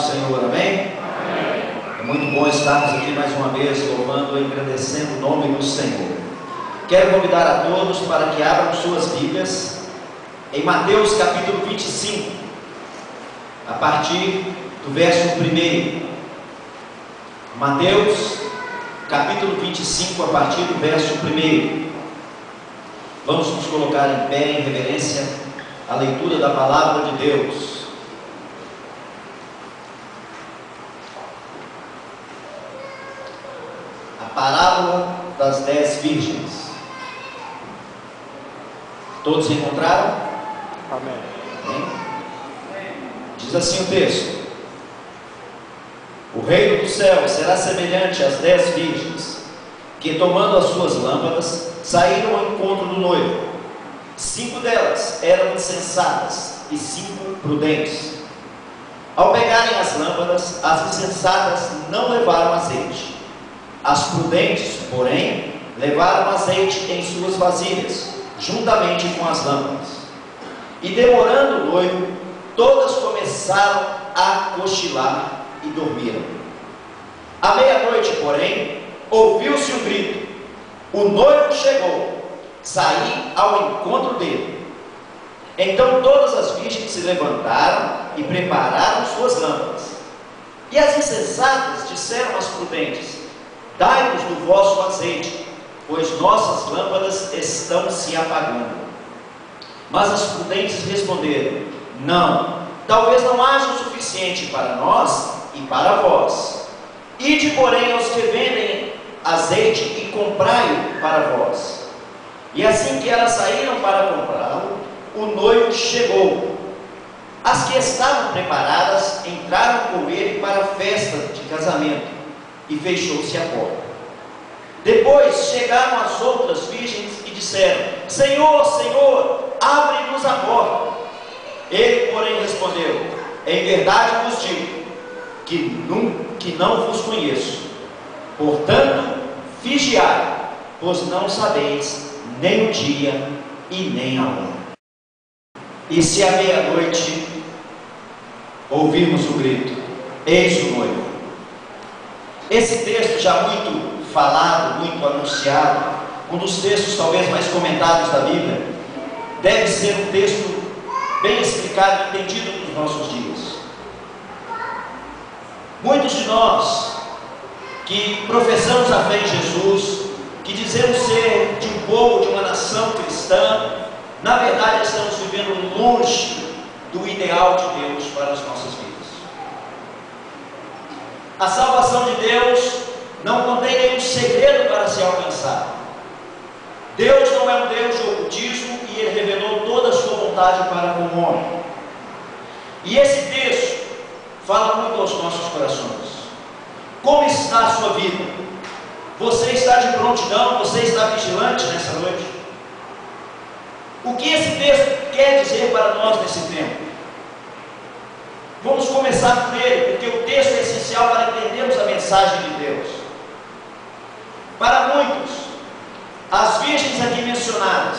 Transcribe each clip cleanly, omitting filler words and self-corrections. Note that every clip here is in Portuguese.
Senhor, amém? É muito bom estarmos aqui mais uma vez, louvando e engrandecendo o nome do Senhor. Quero convidar a todos para que abram suas Bíblias em Mateus capítulo 25, a partir do verso 1. Mateus capítulo 25, a partir do verso 1. Vamos nos colocar em pé em reverência à leitura da palavra de Deus. A parábola das 10 virgens. Todos encontraram? Amém. Amém? Diz assim o texto: o reino do céu será semelhante às 10 virgens, que tomando as suas lâmpadas, saíram ao encontro do noivo. 5 delas eram insensatas e 5 prudentes. Ao pegarem as lâmpadas, as insensatas não levaram azeite. As prudentes, porém, levaram azeite em suas vasilhas, juntamente com as lâmpadas. E demorando o noivo, todas começaram a cochilar e dormiram. À meia-noite, porém, ouviu-se um grito: o noivo chegou, saí ao encontro dele. Então todas as virgens se levantaram e prepararam suas lâmpadas. E as insensatas disseram às prudentes: dai-nos do vosso azeite, pois nossas lâmpadas estão se apagando. Mas as prudentes responderam: não, talvez não haja o suficiente para nós e para vós. Ide, porém, aos que vendem azeite e comprai-o para vós. E assim que elas saíram para comprá-lo, o noivo chegou. As que estavam preparadas entraram com ele para a festa de casamento, e fechou-se a porta. Depois chegaram as outras virgens e disseram: Senhor, Senhor, abre-nos a porta. Ele, porém, respondeu: em verdade vos digo que não vos conheço. Portanto, vigiai, pois não sabeis nem o dia e nem a hora. E se à meia-noite ouvirmos o grito: eis o noivo. Esse texto, já muito falado, muito anunciado, um dos textos talvez mais comentados da Bíblia, deve ser um texto bem explicado e entendido nos nossos dias. Muitos de nós que professamos a fé em Jesus, que dizemos ser de um povo, de uma nação cristã, na verdade estamos vivendo longe do ideal de Deus para as nossas vidas. A salvação de Deus não contém nenhum segredo para se alcançar. Deus não é um Deus de ocultismo e Ele revelou toda a sua vontade para com o homem. E esse texto fala muito aos nossos corações. Como está a sua vida? Você está de prontidão? Você está vigilante nessa noite? O que esse texto quer dizer para nós nesse tempo? Vamos começar por ele, porque o texto é essencial para entendermos a mensagem de Deus. Para muitos, as virgens aqui mencionadas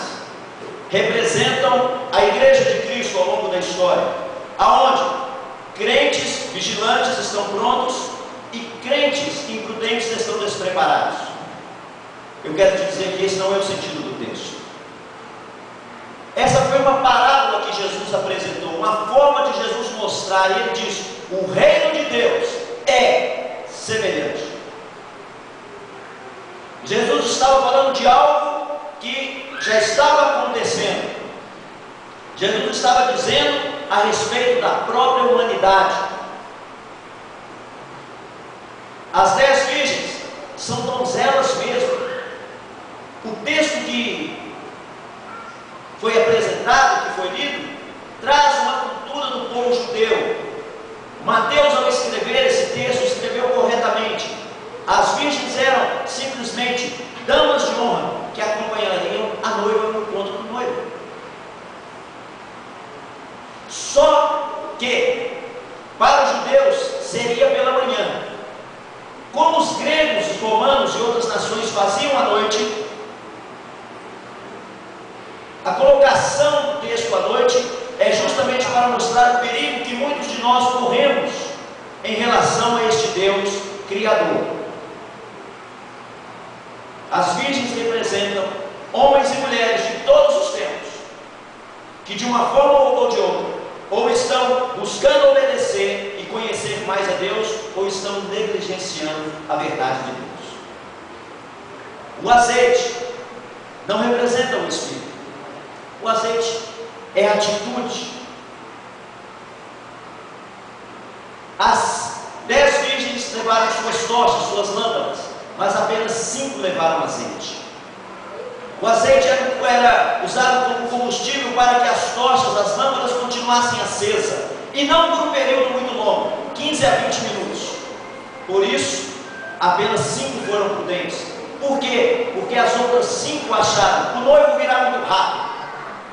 representam a igreja de Cristo ao longo da história, aonde crentes vigilantes estão prontos e crentes imprudentes estão despreparados. Eu quero te dizer que esse não é o sentido do texto. Essa foi uma parábola que Jesus apresentou, uma forma de Jesus mostrar. Ele diz: o reino de Deus é semelhante. Jesus estava falando de algo que já estava acontecendo. Jesus estava dizendo a respeito da própria humanidade. As 10 virgens são donzelas mesmo. O texto que foi apresentado, que foi lido, traz uma cultura do povo judeu. Mateus, ao escrever esse texto, escreveu corretamente. As virgens eram simplesmente damas de honra que acompanhariam a noiva no encontro do noivo. Só que para os judeus seria pela manhã. Como os gregos, os romanos e outras nações faziam à noite, a colocação do texto à noite é justamente para mostrar o perigo que muitos de nós corremos em relação a este Deus Criador. As virgens representam homens e mulheres de todos os tempos, que de uma forma ou de outra, ou estão buscando obedecer e conhecer mais a Deus, ou estão negligenciando a verdade de Deus. O azeite não representa o Espírito. O azeite é atitude. As 10 virgens levaram suas tochas, suas lâmpadas, mas apenas 5 levaram azeite. O azeite era usado como combustível para que as tochas, as lâmpadas continuassem acesas, e não por um período muito longo, 15 a 20 minutos. Por isso, apenas 5 foram prudentes. Por quê? Porque as outras 5 acharam: o noivo virá muito rápido.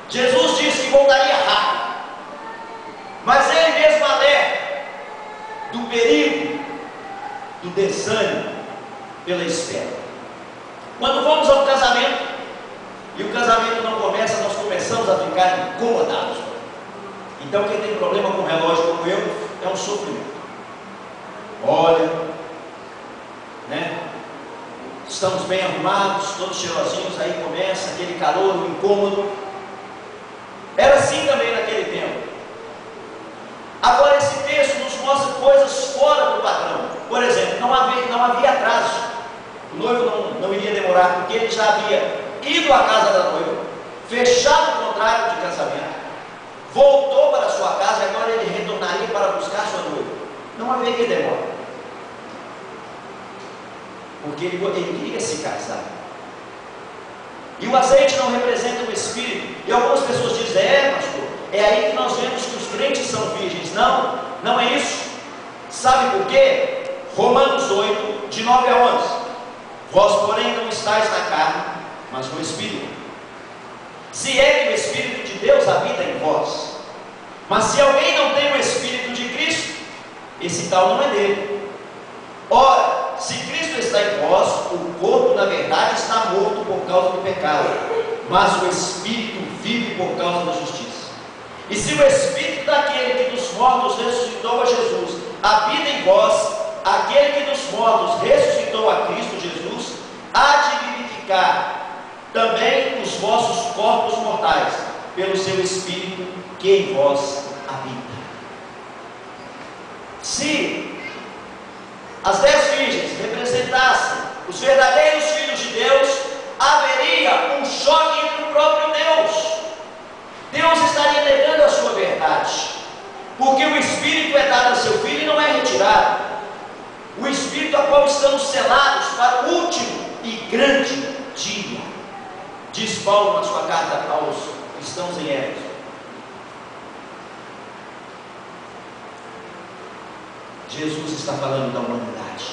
Jesus disse que voltaria rápido, mas ele mesmo alerta do perigo, do desânimo pela espera. Quando vamos a um casamento e o casamento não começa, nós começamos a ficar incomodados. Então quem tem problema com relógio como eu, é um sofrimento. Olha, né? Estamos bem arrumados, todos cheirosinhos, aí começa aquele calor, o incômodo. Era assim também naquele tempo. Agora esse texto nos mostra coisas fora do padrão. Por exemplo, não havia atraso. O noivo não iria demorar, porque ele já havia ido à casa da noiva, fechado o contrato de casamento, voltou para sua casa e agora ele retornaria para buscar sua noiva. Não haveria demora, porque ele queria se casar. E o azeite não representa o Espírito. E algumas pessoas dizem: pastor, é aí que nós vemos que os crentes são virgens. Não, não é isso. Sabe por quê? Romanos 8, de 9 a 11. Vós, porém, não estáis na carne, mas no Espírito. Se é que o Espírito de Deus habita em vós. Mas se alguém não tem o Espírito de Cristo, esse tal não é dele. Ora, se Cristo está em vós, o corpo na verdade está morto por causa do pecado, mas o Espírito vive por causa da justiça. E se o Espírito daquele que dos mortos ressuscitou a Jesus habita em vós, aquele que dos mortos ressuscitou a Cristo Jesus há de vivificar também os vossos corpos mortais pelo seu Espírito que em vós habita. Se as 10 virgens representassem os verdadeiros filhos de Deus, haveria um choque entre o próprio Deus. Deus estaria negando a sua verdade, porque o Espírito é dado a seu Filho e não é retirado. O Espírito a qual estamos selados para o último e grande dia, diz Paulo na sua carta aos cristãos em Éfeso. Jesus está falando da humanidade.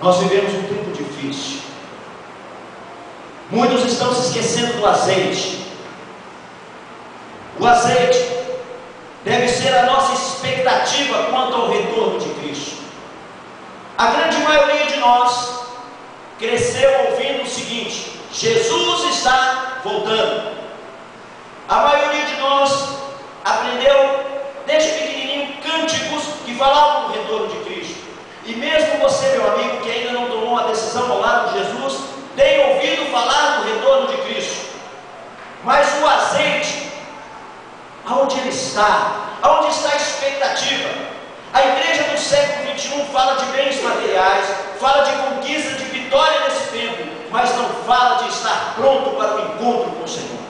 Nós vivemos um tempo difícil. Muitos estão se esquecendo do azeite. O azeite deve ser a nossa expectativa quanto ao retorno de Cristo. A grande maioria de nós cresceu ouvindo o seguinte: Jesus está voltando. A maioria de nós aprendeu desde pequenininho cânticos que falavam do retorno de Cristo. E mesmo você, meu amigo, que ainda não tomou uma decisão ao lado de Jesus, tem ouvido falar do retorno de Cristo. Mas o azeite, aonde ele está? Aonde está a expectativa? A igreja do século XXI fala de bens materiais, fala de conquista, de vitória nesse tempo, mas não fala de estar pronto para o encontro com o Senhor.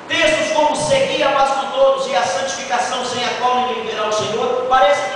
Textos como seguir a paz com todos e a santificação sem a qual ninguém verá o Senhor parecem